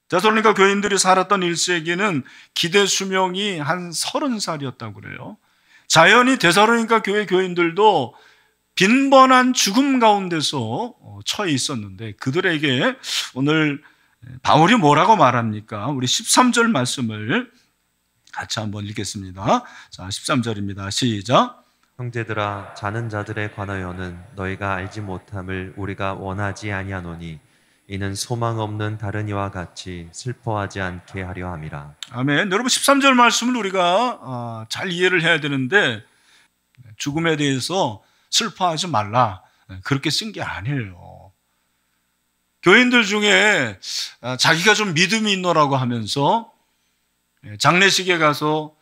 데살로니가 교인들이 살았던 1세기는 기대 수명이 한 30살이었다고 그래요. 자연히 데살로니가 교회 교인들도 빈번한 죽음 가운데서 처해 있었는데, 그들에게 오늘 바울이 뭐라고 말합니까? 우리 13절 말씀을 같이 한번 읽겠습니다. 자, 13절입니다. 시작. 형제들아, 자는 자들에 관하여는 너희가 알지 못함을 우리가 원하지 아니하노니 이는 소망 없는 다른 이와 같이 슬퍼하지 않게 하려 함이라. 아멘. 여러분, 13절 말씀을 우리가 잘 이해를 해야 되는데, 죽음에 대해서 슬퍼하지 말라, 그렇게 쓴 게 아니에요. 교인들 중에 자기가 좀 믿음이 있노라고 하면서 장례식에 가서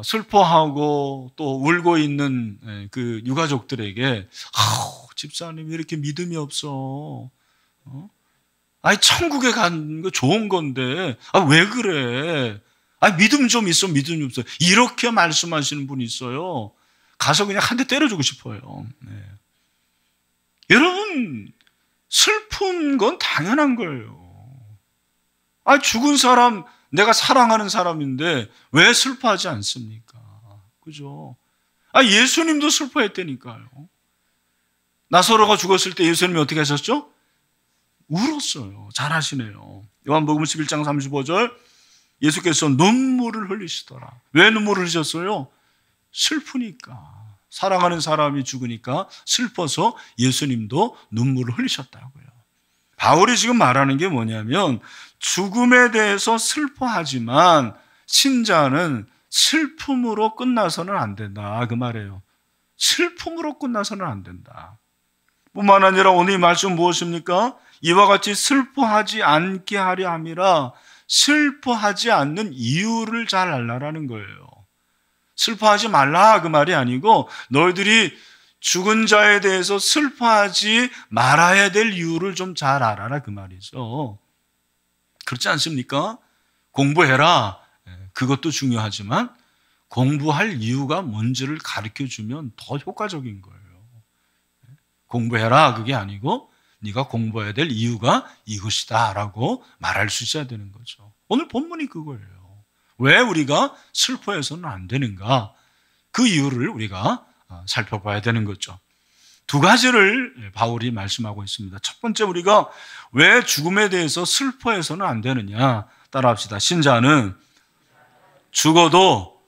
슬퍼하고 또 울고 있는 그 유가족들에게, 집사님 왜 이렇게 믿음이 없어? 아니, 천국에 가는 거 좋은 건데, 왜 그래? 믿음 좀 있어, 믿음 좀 있어. 이렇게 말씀하시는 분이 있어요. 가서 그냥 한 대 때려주고 싶어요. 네. 여러분, 슬픈 건 당연한 거예요. 죽은 사람, 내가 사랑하는 사람인데 왜 슬퍼하지 않습니까? 그죠? 예수님도 슬퍼했다니까요. 나사로가 죽었을 때 예수님이 어떻게 하셨죠? 울었어요. 잘하시네요. 요한복음 11장 35절, 예수께서 눈물을 흘리시더라. 왜 눈물을 흘리셨어요? 슬프니까. 사랑하는 사람이 죽으니까 슬퍼서 예수님도 눈물을 흘리셨다고요. 바울이 지금 말하는 게 뭐냐면, 죽음에 대해서 슬퍼하지만 신자는 슬픔으로 끝나서는 안 된다, 그 말이에요. 슬픔으로 끝나서는 안 된다. 뿐만 아니라 오늘 이 말씀 무엇입니까? 이와 같이 슬퍼하지 않게 하려 함이라, 슬퍼하지 않는 이유를 잘 알라라는 거예요. 슬퍼하지 말라, 그 말이 아니고, 너희들이 죽은 자에 대해서 슬퍼하지 말아야 될 이유를 좀 잘 알아라, 그 말이죠. 그렇지 않습니까? 공부해라, 그것도 중요하지만 공부할 이유가 뭔지를 가르쳐주면 더 효과적인 거예요. 공부해라, 그게 아니고 네가 공부해야 될 이유가 이것이다 라고 말할 수 있어야 되는 거죠. 오늘 본문이 그거예요. 왜 우리가 슬퍼해서는 안 되는가? 그 이유를 우리가 살펴봐야 되는 거죠. 두 가지를 바울이 말씀하고 있습니다. 첫 번째, 우리가 왜 죽음에 대해서 슬퍼해서는 안 되느냐? 따라합시다. 신자는 죽어도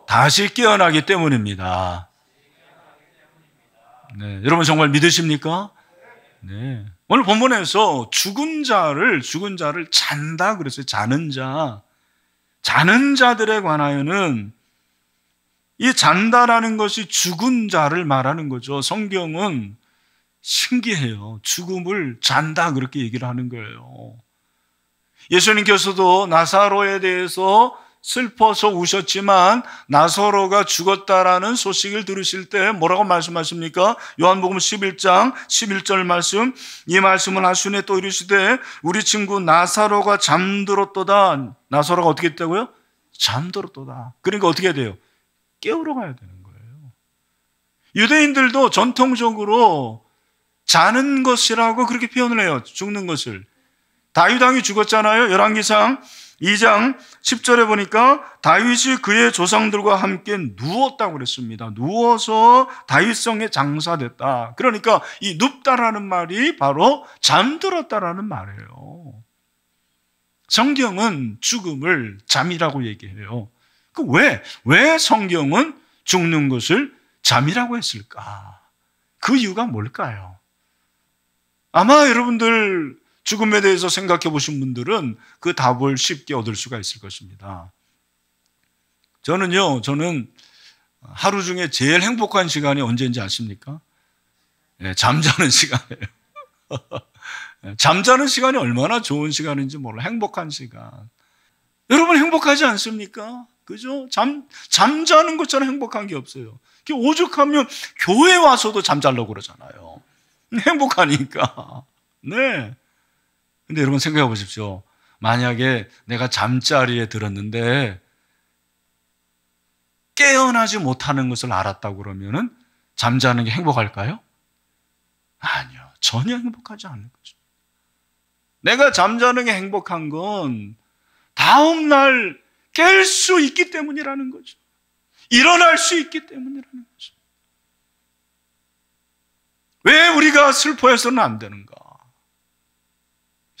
다시 깨어나기 때문입니다. 네, 여러분 정말 믿으십니까? 네. 오늘 본문에서 죽은 자를 잔다 그랬어요. 자는 자들에 관하여는, 이 잔다라는 것이 죽은 자를 말하는 거죠. 성경은 신기해요. 죽음을 잔다 그렇게 얘기를 하는 거예요. 예수님께서도 나사로에 대해서 슬퍼서 우셨지만 나사로가 죽었다라는 소식을 들으실 때 뭐라고 말씀하십니까? 요한복음 11장 11절 말씀, 이 말씀을 하시네 또 이르시되 우리 친구 나사로가 잠들었도다. 나사로가 어떻게 했다고요? 잠들었도다. 그러니까 어떻게 해야 돼요? 깨우러 가야 되는 거예요. 유대인들도 전통적으로 자는 것이라고 그렇게 표현을 해요. 죽는 것을. 다윗 왕이 죽었잖아요. 열왕기상 2장 10절에 보니까 다윗이 그의 조상들과 함께 누웠다고 그랬습니다. 누워서 다윗성에 장사됐다. 그러니까 이 눕다라는 말이 바로 잠들었다라는 말이에요. 성경은 죽음을 잠이라고 얘기해요. 왜 성경은 죽는 것을 잠이라고 했을까? 그 이유가 뭘까요? 아마 여러분들 죽음에 대해서 생각해 보신 분들은 그 답을 쉽게 얻을 수가 있을 것입니다. 저는 하루 중에 제일 행복한 시간이 언제인지 아십니까? 네, 잠자는 시간이에요. 잠자는 시간이 얼마나 좋은 시간인지 몰라. 행복한 시간. 여러분 행복하지 않습니까? 그죠? 잠자는 것처럼 행복한 게 없어요. 오죽하면 교회 와서도 잠자려고 그러잖아요. 행복하니까. 네. 근데 여러분 생각해 보십시오. 만약에 내가 잠자리에 들었는데 깨어나지 못하는 것을 알았다고 그러면은 잠자는 게 행복할까요? 아니요. 전혀 행복하지 않는 거죠. 내가 잠자는 게 행복한 건 다음날 깰 수 있기 때문이라는 거죠. 일어날 수 있기 때문이라는 거죠. 왜 우리가 슬퍼해서는 안 되는가?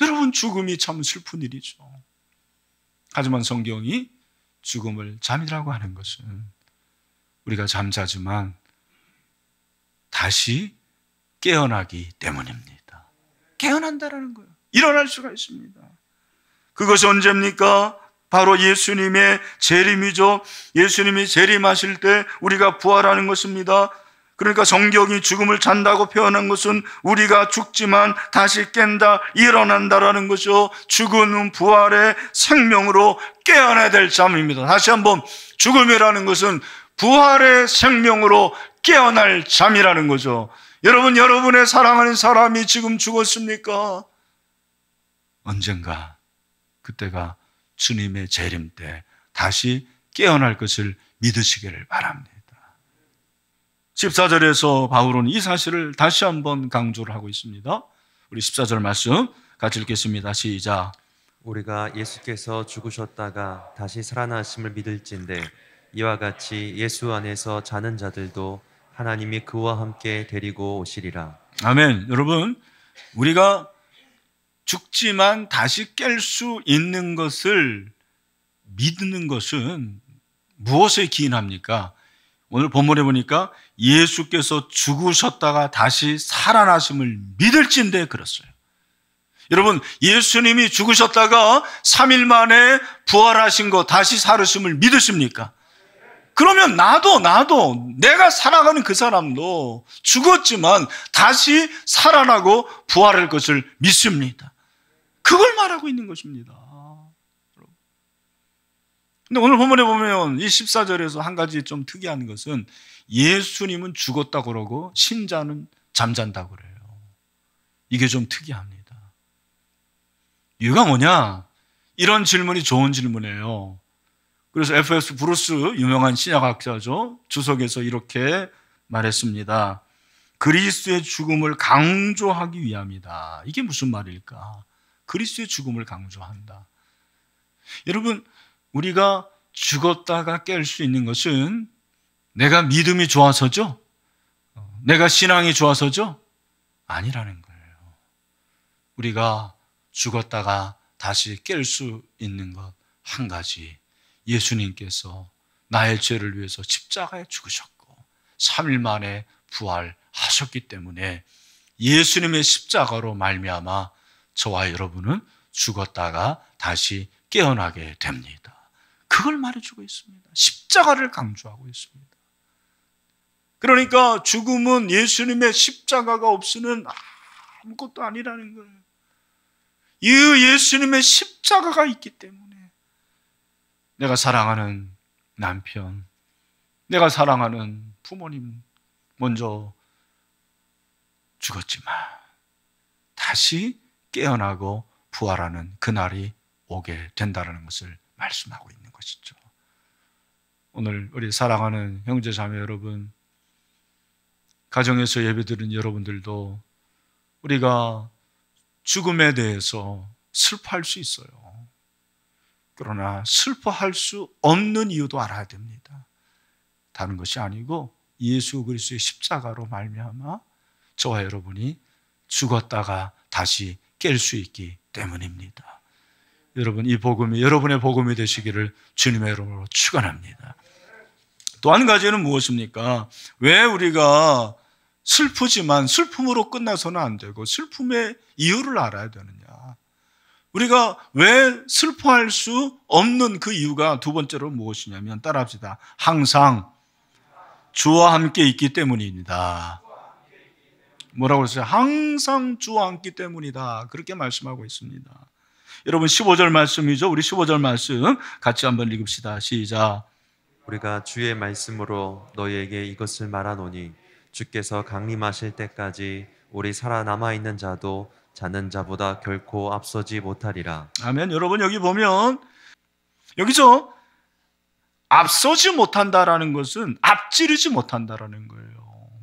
여러분, 죽음이 참 슬픈 일이죠. 하지만 성경이 죽음을 잠이라고 하는 것은 우리가 잠자지만 다시 깨어나기 때문입니다. 깨어난다라는 거예요. 일어날 수가 있습니다. 그것이 언제입니까? 바로 예수님의 재림이죠. 예수님이 재림하실 때 우리가 부활하는 것입니다. 그러니까 성경이 죽음을 잔다고 표현한 것은 우리가 죽지만 다시 깬다, 일어난다라는 것이죠. 죽은 부활의 생명으로 깨어나야 될 잠입니다. 다시 한번, 죽음이라는 것은 부활의 생명으로 깨어날 잠이라는 거죠. 여러분, 여러분의 사랑하는 사람이 지금 죽었습니까? 언젠가 그때가 주님의 재림 때 다시 깨어날 것을 믿으시기를 바랍니다. 14절에서 바울은 이 사실을 다시 한번 강조를 하고 있습니다. 우리 14절 말씀 같이 읽겠습니다. 시작. 우리가 예수께서 죽으셨다가 다시 살아나심을 믿을진대 이와 같이 예수 안에서 자는 자들도 하나님이 그와 함께 데리고 오시리라. 아멘. 여러분, 우리가 죽지만 다시 깰 수 있는 것을 믿는 것은 무엇에 기인합니까? 오늘 본문에 보니까 예수께서 죽으셨다가 다시 살아나심을 믿을진대 그랬어요. 여러분, 예수님이 죽으셨다가 3일 만에 부활하신 거, 다시 살으심을 믿으십니까? 그러면 나도 내가 살아가는 그 사람도 죽었지만 다시 살아나고 부활할 것을 믿습니다. 그걸 말하고 있는 것입니다. 근데 오늘 본문에 보면 이 14절에서 한 가지 좀 특이한 것은 예수님은 죽었다고 그러고 신자는 잠잔다고 그래요. 이게 좀 특이합니다. 이유가 뭐냐? 이런 질문이 좋은 질문이에요. 그래서 F.S. 브루스, 유명한 신약학자죠, 주석에서 이렇게 말했습니다. 그리스도의 죽음을 강조하기 위함이다. 이게 무슨 말일까? 그리스도의 죽음을 강조한다. 여러분, 우리가 죽었다가 깰 수 있는 것은 내가 믿음이 좋아서죠? 내가 신앙이 좋아서죠? 아니라는 거예요. 우리가 죽었다가 다시 깰 수 있는 것 한 가지, 예수님께서 나의 죄를 위해서 십자가에 죽으셨고 3일 만에 부활하셨기 때문에 예수님의 십자가로 말미암아 저와 여러분은 죽었다가 다시 깨어나게 됩니다. 그걸 말해주고 있습니다. 십자가를 강조하고 있습니다. 그러니까 죽음은 예수님의 십자가가 없으면 아무것도 아니라는 거예요. 이 예수님의 십자가가 있기 때문에 내가 사랑하는 남편, 내가 사랑하는 부모님 먼저 죽었지만 다시 깨어나고 부활하는 그날이 오게 된다는 것을 말씀하고 있는 것이죠. 오늘 우리 사랑하는 형제 자매 여러분, 가정에서 예배드린 여러분들도 우리가 죽음에 대해서 슬퍼할 수 있어요. 그러나 슬퍼할 수 없는 이유도 알아야 됩니다. 다른 것이 아니고 예수 그리스도의 십자가로 말미암아 저와 여러분이 죽었다가 다시 깰 수 있기 때문입니다. 여러분, 이 복음이 여러분의 복음이 되시기를 주님의 이름으로 축원합니다. 또 한 가지는 무엇입니까? 왜 우리가 슬프지만 슬픔으로 끝나서는 안 되고 슬픔의 이유를 알아야 되느냐? 우리가 왜 슬퍼할 수 없는 그 이유가 두 번째로 무엇이냐면, 따라합시다. 항상 주와 함께 있기 때문입니다. 뭐라고 했어요? 항상 주와 함께 때문이다. 그렇게 말씀하고 있습니다. 여러분, 15절 말씀이죠. 우리 15절 말씀 같이 한번 읽읍시다. 시작. 우리가 주의 말씀으로 너희에게 이것을 말하노니 주께서 강림하실 때까지 우리 살아남아 있는 자도 자는 자보다 결코 앞서지 못하리라. 아멘. 여러분, 여기 보면 여기서 앞서지 못한다라는 것은 앞지르지 못한다라는 거예요.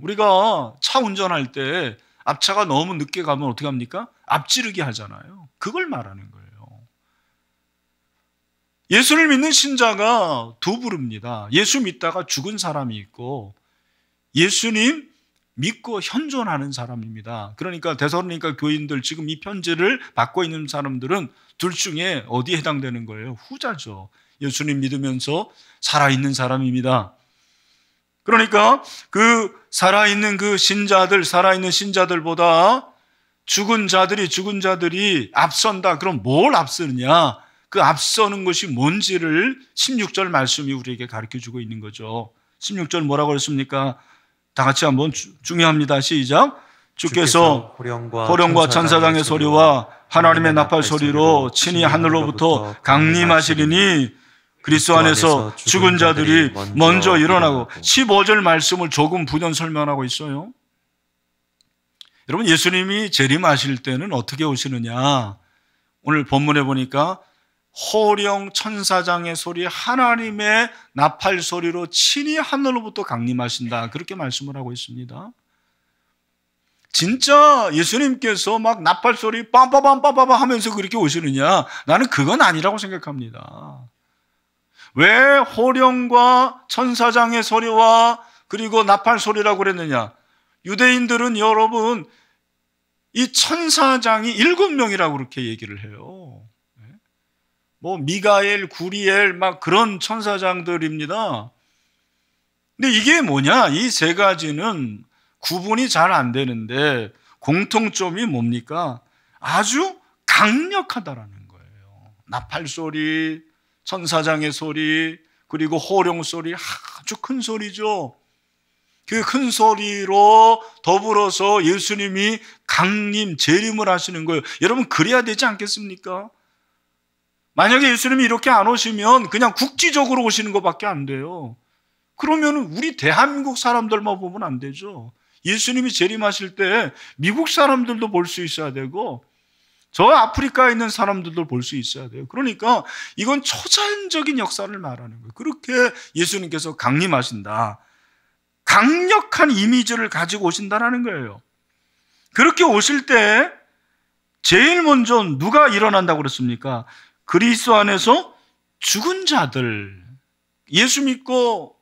우리가 차 운전할 때 앞차가 너무 늦게 가면 어떻게 합니까? 앞지르기 하잖아요. 그걸 말하는 거예요. 예수를 믿는 신자가 두 부류입니다. 예수 믿다가 죽은 사람이 있고 예수님 믿고 현존하는 사람입니다. 그러니까 데살로니가 교인들 지금 이 편지를 받고 있는 사람들은 둘 중에 어디에 해당되는 거예요? 후자죠. 예수님 믿으면서 살아있는 사람입니다. 그러니까 그 살아있는 그 신자들, 살아있는 신자들보다 죽은 자들이 앞선다. 그럼 뭘 앞서느냐? 그 앞서는 것이 뭔지를 16절 말씀이 우리에게 가르쳐주고 있는 거죠. 16절 뭐라고 그랬습니까? 다 같이 한번 중요합니다. 시작. 주께서 호령과 천사장의 소리와 하나님의 나팔 소리로 친히 하늘로부터 강림하시리니 그리스도 안에서 죽은 자들이 먼저 일어나고 15절 말씀을 조금 부연 설명하고 있어요. 여러분, 예수님이 재림하실 때는 어떻게 오시느냐? 오늘 본문에 보니까 호령 천사장의 소리, 하나님의 나팔 소리로 친히 하늘로부터 강림하신다. 그렇게 말씀을 하고 있습니다. 진짜 예수님께서 막 나팔 소리 빰빠밤 하면서 그렇게 오시느냐? 나는 그건 아니라고 생각합니다. 왜 호령과 천사장의 소리와 그리고 나팔 소리라고 그랬느냐? 유대인들은 여러분 이 천사장이 7명이라고 그렇게 얘기를 해요. 뭐 미가엘, 구리엘 막 그런 천사장들입니다. 근데 이게 뭐냐? 이 세 가지는 구분이 잘 안 되는데 공통점이 뭡니까? 아주 강력하다라는 거예요. 나팔 소리, 천사장의 소리, 그리고 호령 소리, 아주 큰 소리죠. 그 큰 소리로 더불어서 예수님이 강림, 재림을 하시는 거예요. 여러분, 그래야 되지 않겠습니까? 만약에 예수님이 이렇게 안 오시면 그냥 국지적으로 오시는 것밖에 안 돼요. 그러면 우리 대한민국 사람들만 보면 안 되죠. 예수님이 재림하실 때 미국 사람들도 볼 수 있어야 되고 저 아프리카에 있는 사람들도 볼 수 있어야 돼요. 그러니까 이건 초자연적인 역사를 말하는 거예요. 그렇게 예수님께서 강림하신다. 강력한 이미지를 가지고 오신다는 거예요. 그렇게 오실 때 제일 먼저 누가 일어난다고 그랬습니까? 그리스도 안에서 죽은 자들, 예수 믿고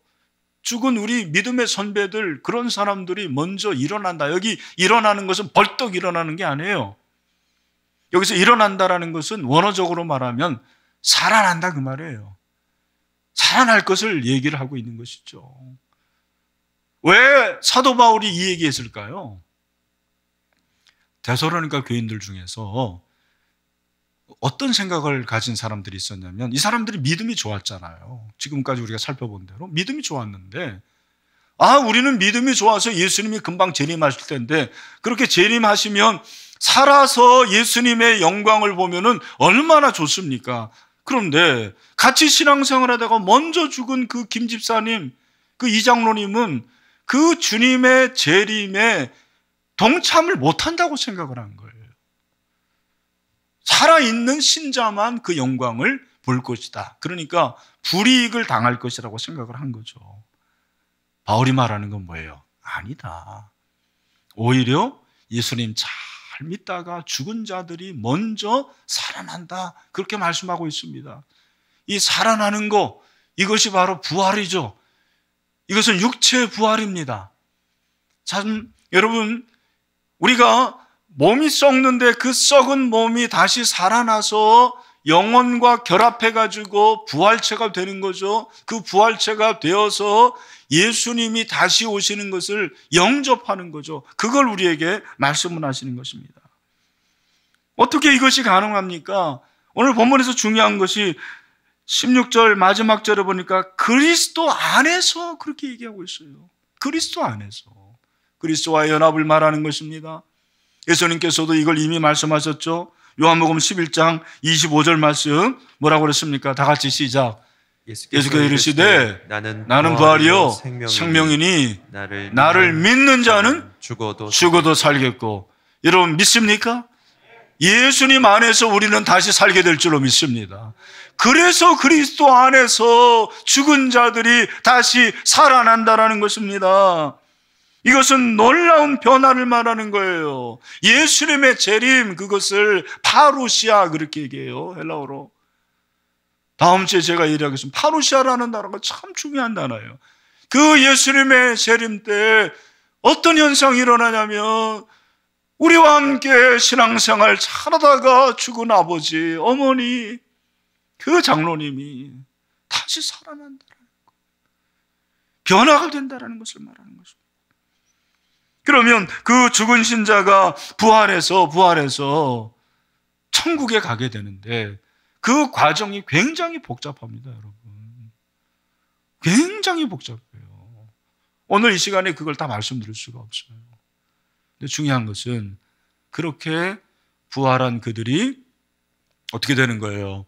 죽은 우리 믿음의 선배들, 그런 사람들이 먼저 일어난다. 여기 일어나는 것은 벌떡 일어나는 게 아니에요. 여기서 일어난다라는 것은 원어적으로 말하면 살아난다 그 말이에요. 살아날 것을 얘기를 하고 있는 것이죠. 왜 사도 바울이 이 얘기했을까요? 데살로니가 교인들 중에서 어떤 생각을 가진 사람들이 있었냐면 이 사람들이 믿음이 좋았잖아요. 지금까지 우리가 살펴본 대로 믿음이 좋았는데 우리는 믿음이 좋아서 예수님이 금방 재림하실 텐데 그렇게 재림하시면 살아서 예수님의 영광을 보면은 얼마나 좋습니까? 그런데 같이 신앙생활하다가 먼저 죽은 그 김 집사님, 그 이장로님은 그 주님의 재림에 동참을 못한다고 생각을 한 거예요. 살아있는 신자만 그 영광을 볼 것이다. 그러니까 불이익을 당할 것이라고 생각을 한 거죠. 바울이 말하는 건 뭐예요? 아니다. 오히려 예수님 잘 믿다가 죽은 자들이 먼저 살아난다. 그렇게 말씀하고 있습니다. 이 살아나는 거, 이것이 바로 부활이죠. 이것은 육체의 부활입니다. 참, 여러분, 우리가 몸이 썩는데 그 썩은 몸이 다시 살아나서 영혼과 결합해가지고 부활체가 되는 거죠. 그 부활체가 되어서 예수님이 다시 오시는 것을 영접하는 거죠. 그걸 우리에게 말씀을 하시는 것입니다. 어떻게 이것이 가능합니까? 오늘 본문에서 중요한 것이 16절 마지막 절에 보니까 그리스도 안에서 그렇게 얘기하고 있어요. 그리스도 안에서. 그리스도와의 연합을 말하는 것입니다. 예수님께서도 이걸 이미 말씀하셨죠. 요한복음 11장 25절 말씀 뭐라고 그랬습니까? 다 같이 시작. 예수께서 이르시되 나는 부활이요 생명이니 나를 믿는 자는 죽어도 살겠고. 여러분 믿습니까? 예수님 안에서 우리는 다시 살게 될 줄로 믿습니다. 그래서 그리스도 안에서 죽은 자들이 다시 살아난다라는 것입니다. 이것은 놀라운 변화를 말하는 거예요. 예수님의 재림, 그것을 파루시아 그렇게 얘기해요, 헬라어로. 다음 주에 제가 얘기하겠습니다. 파루시아라는 단어가 참 중요한 단어예요. 그 예수님의 재림 때 어떤 현상이 일어나냐면 우리와 함께 신앙생활 잘하다가 죽은 아버지, 어머니, 그 장로님이 다시 살아난다는 거, 변화가 된다는 것을 말하는 것입니다. 그러면 그 죽은 신자가 부활해서 천국에 가게 되는데 그 과정이 굉장히 복잡합니다, 여러분. 굉장히 복잡해요. 오늘 이 시간에 그걸 다 말씀드릴 수가 없어요. 근데 중요한 것은 그렇게 부활한 그들이 어떻게 되는 거예요?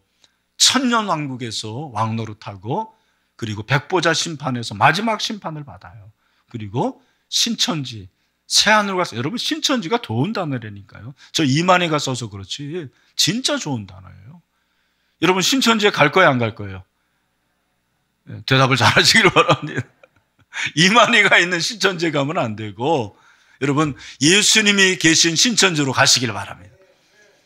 천년왕국에서 왕노릇하고, 그리고 백보자 심판에서 마지막 심판을 받아요. 그리고 신천지, 새하늘 가서, 여러분 신천지가 좋은 단어라니까요. 저 이만희가 써서 그렇지 진짜 좋은 단어예요. 여러분 신천지에 갈 거예요, 안 갈 거예요? 대답을 잘 하시길 바랍니다. 이만희가 있는 신천지에 가면 안 되고, 여러분 예수님이 계신 신천지로 가시길 바랍니다.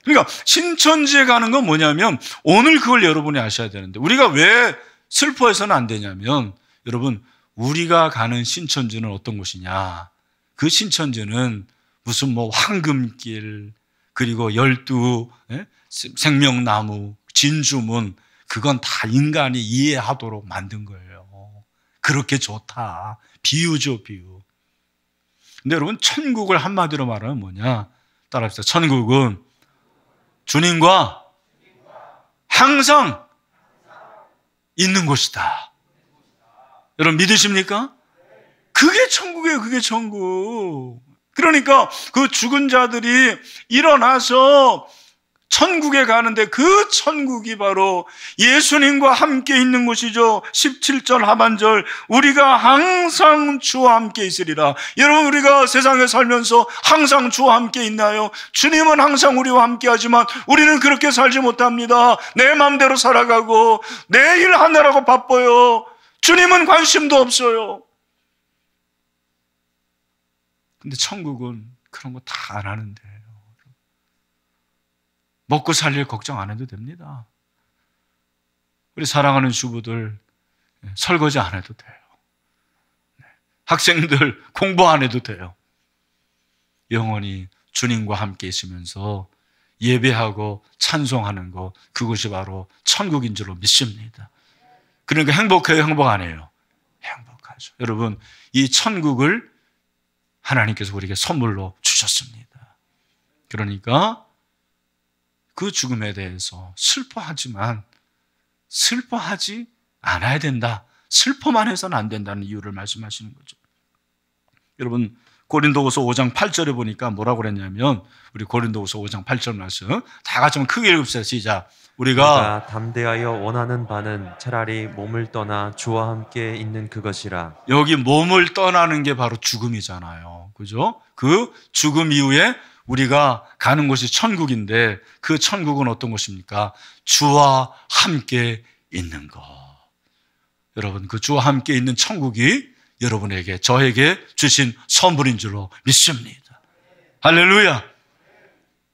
그러니까 신천지에 가는 건 뭐냐면, 오늘 그걸 여러분이 아셔야 되는데, 우리가 왜 슬퍼해서는 안 되냐면, 여러분 우리가 가는 신천지는 어떤 곳이냐, 그 신천지는 무슨 뭐 황금길, 그리고 12 생명나무, 진주문, 그건 다 인간이 이해하도록 만든 거예요. 그렇게 좋다. 비유죠, 비유. 근데 여러분 천국을 한마디로 말하면 뭐냐? 따라합시다. 천국은 주님과 항상 있는 곳이다. 여러분 믿으십니까? 그게 천국이에요. 그게 천국. 그러니까 그 죽은 자들이 일어나서 천국에 가는데, 그 천국이 바로 예수님과 함께 있는 곳이죠. 17절 하반절, 우리가 항상 주와 함께 있으리라. 여러분 우리가 세상에 살면서 항상 주와 함께 있나요? 주님은 항상 우리와 함께 하지만 우리는 그렇게 살지 못합니다. 내 마음대로 살아가고 내 일 하느라고 바빠요. 주님은 관심도 없어요. 근데 천국은 그런 거 다 안 하는데, 먹고 살 일 걱정 안 해도 됩니다. 우리 사랑하는 주부들 설거지 안 해도 돼요. 학생들 공부 안 해도 돼요. 영원히 주님과 함께 있으면서 예배하고 찬송하는 것, 그것이 바로 천국인 줄로 믿습니다. 그러니까 행복해요, 행복 안 해요? 행복하죠. 여러분 이 천국을 하나님께서 우리에게 선물로 주셨습니다. 그러니까 그 죽음에 대해서 슬퍼하지만 슬퍼하지 않아야 된다. 슬퍼만 해서는 안 된다는 이유를 말씀하시는 거죠. 여러분 고린도후서 5장 8절에 보니까 뭐라고 그랬냐면, 우리 고린도후서 5장 8절 말씀 다 같이 한번 크게 읽읍시다. 시작. 우리가 담대하여 원하는 바는 차라리 몸을 떠나 주와 함께 있는 그것이라. 여기 몸을 떠나는 게 바로 죽음이잖아요. 그죠? 그 죽음 이후에 우리가 가는 곳이 천국인데, 그 천국은 어떤 곳입니까? 주와 함께 있는 것. 여러분 그 주와 함께 있는 천국이 여러분에게, 저에게 주신 선물인 줄로 믿습니다. 할렐루야.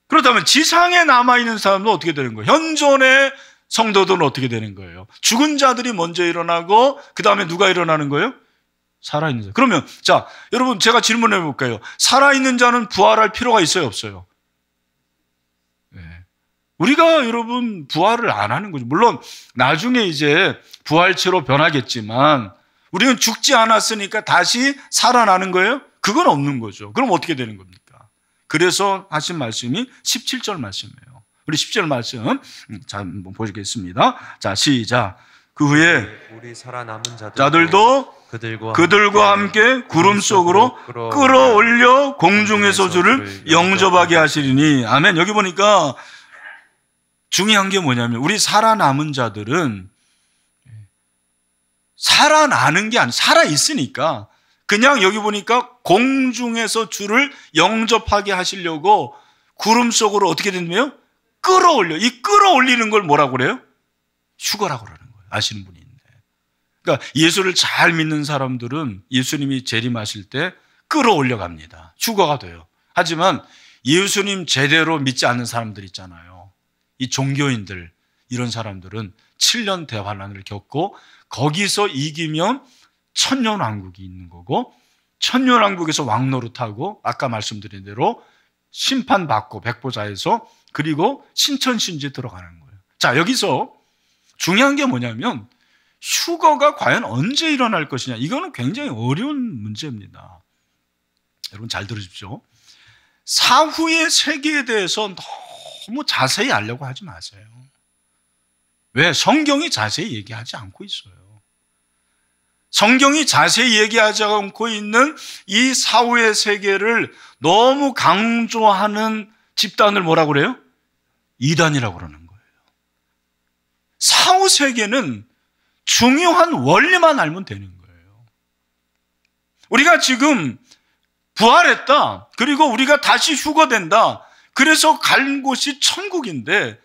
그렇다면 지상에 남아있는 사람은 어떻게 되는 거예요? 현존의 성도들은 어떻게 되는 거예요? 죽은 자들이 먼저 일어나고 그 다음에 누가 일어나는 거예요? 살아있는 자. 그러면 자, 여러분 제가 질문해 볼까요? 살아있는 자는 부활할 필요가 있어요, 없어요? 네. 우리가 여러분 부활을 안 하는 거죠. 물론 나중에 이제 부활체로 변하겠지만 우리는 죽지 않았으니까 다시 살아나는 거예요? 그건 없는 거죠. 그럼 어떻게 되는 겁니까? 그래서 하신 말씀이 17절 말씀이에요. 우리 10절 말씀 자, 한번 보시겠습니다. 자, 시작. 그 후에 우리 살아남은 자들도 그들과 함께 구름 속으로 끌어올려 공중에서 주를 영접하게 하시리니. 아멘. 여기 보니까 중요한 게 뭐냐면, 우리 살아남은 자들은 살아나는 게 아니라 살아있으니까 그냥 여기 보니까 공중에서 주를 영접하게 하시려고 구름 속으로 어떻게 된다며? 끌어올려. 이 끌어올리는 걸 뭐라고 그래요? 휴거라고 그러는 거예요. 아시는 분이 있네. 그러니까 예수를 잘 믿는 사람들은 예수님이 재림하실 때 끌어올려 갑니다. 휴거가 돼요. 하지만 예수님 제대로 믿지 않는 사람들 있잖아요. 이 종교인들, 이런 사람들은 7년 대환란을 겪고 거기서 이기면 천년왕국이 있는 거고, 천년왕국에서 왕노릇하고 아까 말씀드린 대로 심판받고 백보자에서, 그리고 신천신지에 들어가는 거예요. 자, 여기서 중요한 게 뭐냐면 휴거가 과연 언제 일어날 것이냐, 이거는 굉장히 어려운 문제입니다. 여러분 잘 들으십시오. 사후의 세계에 대해서 너무 자세히 알려고 하지 마세요. 왜? 성경이 자세히 얘기하지 않고 있어요. 성경이 자세히 얘기하지 않고 있는 이 사후의 세계를 너무 강조하는 집단을 뭐라고 그래요? 이단이라고 그러는 거예요. 사후 세계는 중요한 원리만 알면 되는 거예요. 우리가 지금 부활했다, 그리고 우리가 다시 휴거된다, 그래서 갈 곳이 천국인데,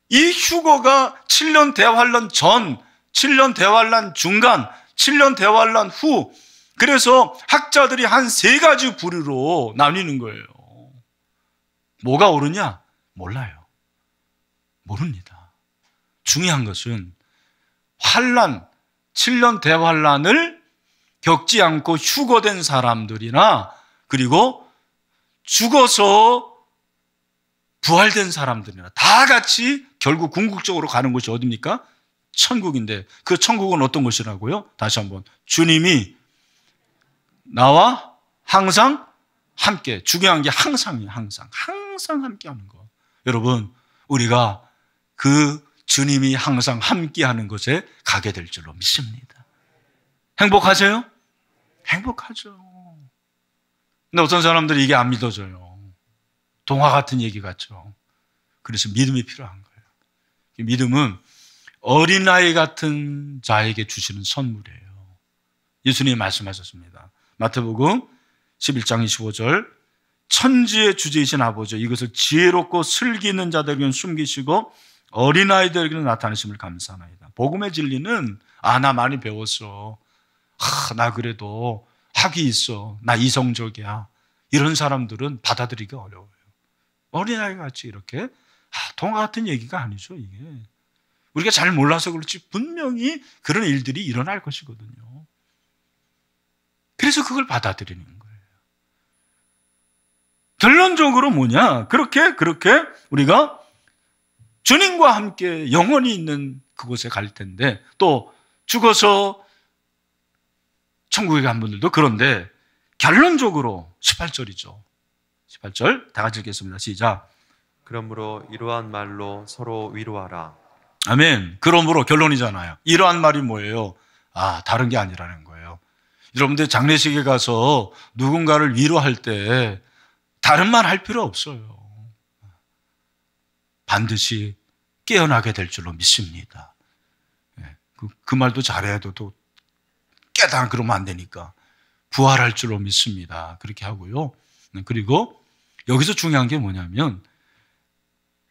이 휴거가 7년 대환란 전, 7년 대환란 중간, 7년 대환란 후, 그래서 학자들이 한 3가지 부류로 나뉘는 거예요. 뭐가 옳으냐? 몰라요. 모릅니다. 중요한 것은 환란, 7년 대환란을 겪지 않고 휴거된 사람들이나, 그리고 죽어서 부활된 사람들이나 다 같이 결국 궁극적으로 가는 곳이 어디입니까? 천국인데, 그 천국은 어떤 곳이라고요? 다시 한번, 주님이 나와 항상 함께, 중요한 게 항상이에요. 항상 함께 하는 거. 여러분, 우리가 그 주님이 항상 함께 하는 곳에 가게 될 줄로 믿습니다. 행복하세요? 행복하죠. 근데 어떤 사람들이 이게 안 믿어져요. 동화 같은 얘기 같죠. 그래서 믿음이 필요한 거예요. 믿음은 어린아이 같은 자에게 주시는 선물이에요. 예수님이 말씀하셨습니다. 마태복음 11장 25절, 천지의 주제이신 아버지, 이것을 지혜롭고 슬기 있는 자들에게는 숨기시고 어린아이들에게는 나타내심을 감사하나이다. 복음의 진리는, 나 많이 배웠어, 나 그래도 학위 있어, 나 이성적이야, 이런 사람들은 받아들이기가 어려워요. 어린아이 같이 이렇게 동화 같은 얘기가 아니죠. 이게 우리가 잘 몰라서 그렇지 분명히 그런 일들이 일어날 것이거든요. 그래서 그걸 받아들이는 거예요. 결론적으로 뭐냐? 그렇게 우리가 주님과 함께 영원히 있는 그곳에 갈 텐데, 또 죽어서 천국에 간 분들도 그런데, 결론적으로 18절이죠. 18절 다 같이 읽겠습니다. 시작. 그러므로 이러한 말로 서로 위로하라. 아멘. 그러므로 결론이잖아요. 이러한 말이 뭐예요? 다른 게 아니라는 거예요. 여러분들 장례식에 가서 누군가를 위로할 때 다른 말 할 필요 없어요. 반드시 깨어나게 될 줄로 믿습니다. 그 말도 잘해도 또 깨다 그러면 안 되니까 부활할 줄로 믿습니다. 그렇게 하고요. 그리고 여기서 중요한 게 뭐냐면,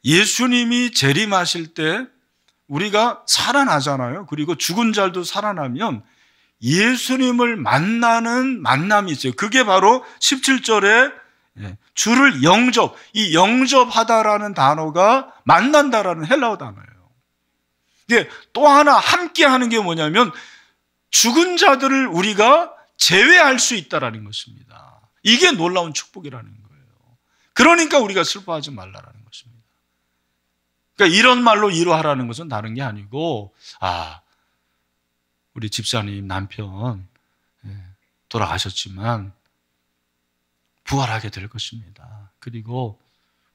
예수님이 재림하실 때 우리가 살아나잖아요. 그리고 죽은 자도 살아나면 예수님을 만나는 만남이 있어요. 그게 바로 17절에 주를 영접, 이 영접하다라는 단어가 만난다라는 헬라어 단어예요. 이게 또 하나 함께 하는 게 뭐냐면, 죽은 자들을 우리가 제외할 수 있다라는 것입니다. 이게 놀라운 축복이라는 거예요. 그러니까 우리가 슬퍼하지 말라라는 것입니다. 그러니까 이런 말로 위로하라는 것은 다른 게 아니고, 우리 집사님 남편 돌아가셨지만 부활하게 될 것입니다. 그리고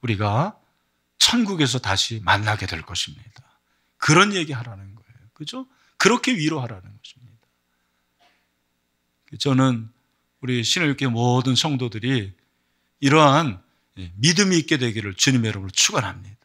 우리가 천국에서 다시 만나게 될 것입니다. 그런 얘기 하라는 거예요. 그죠? 그렇게 위로하라는 것입니다. 저는 우리 신일교회 모든 성도들이 이러한 믿음이 있게 되기를 주님의 이름으로 축원합니다.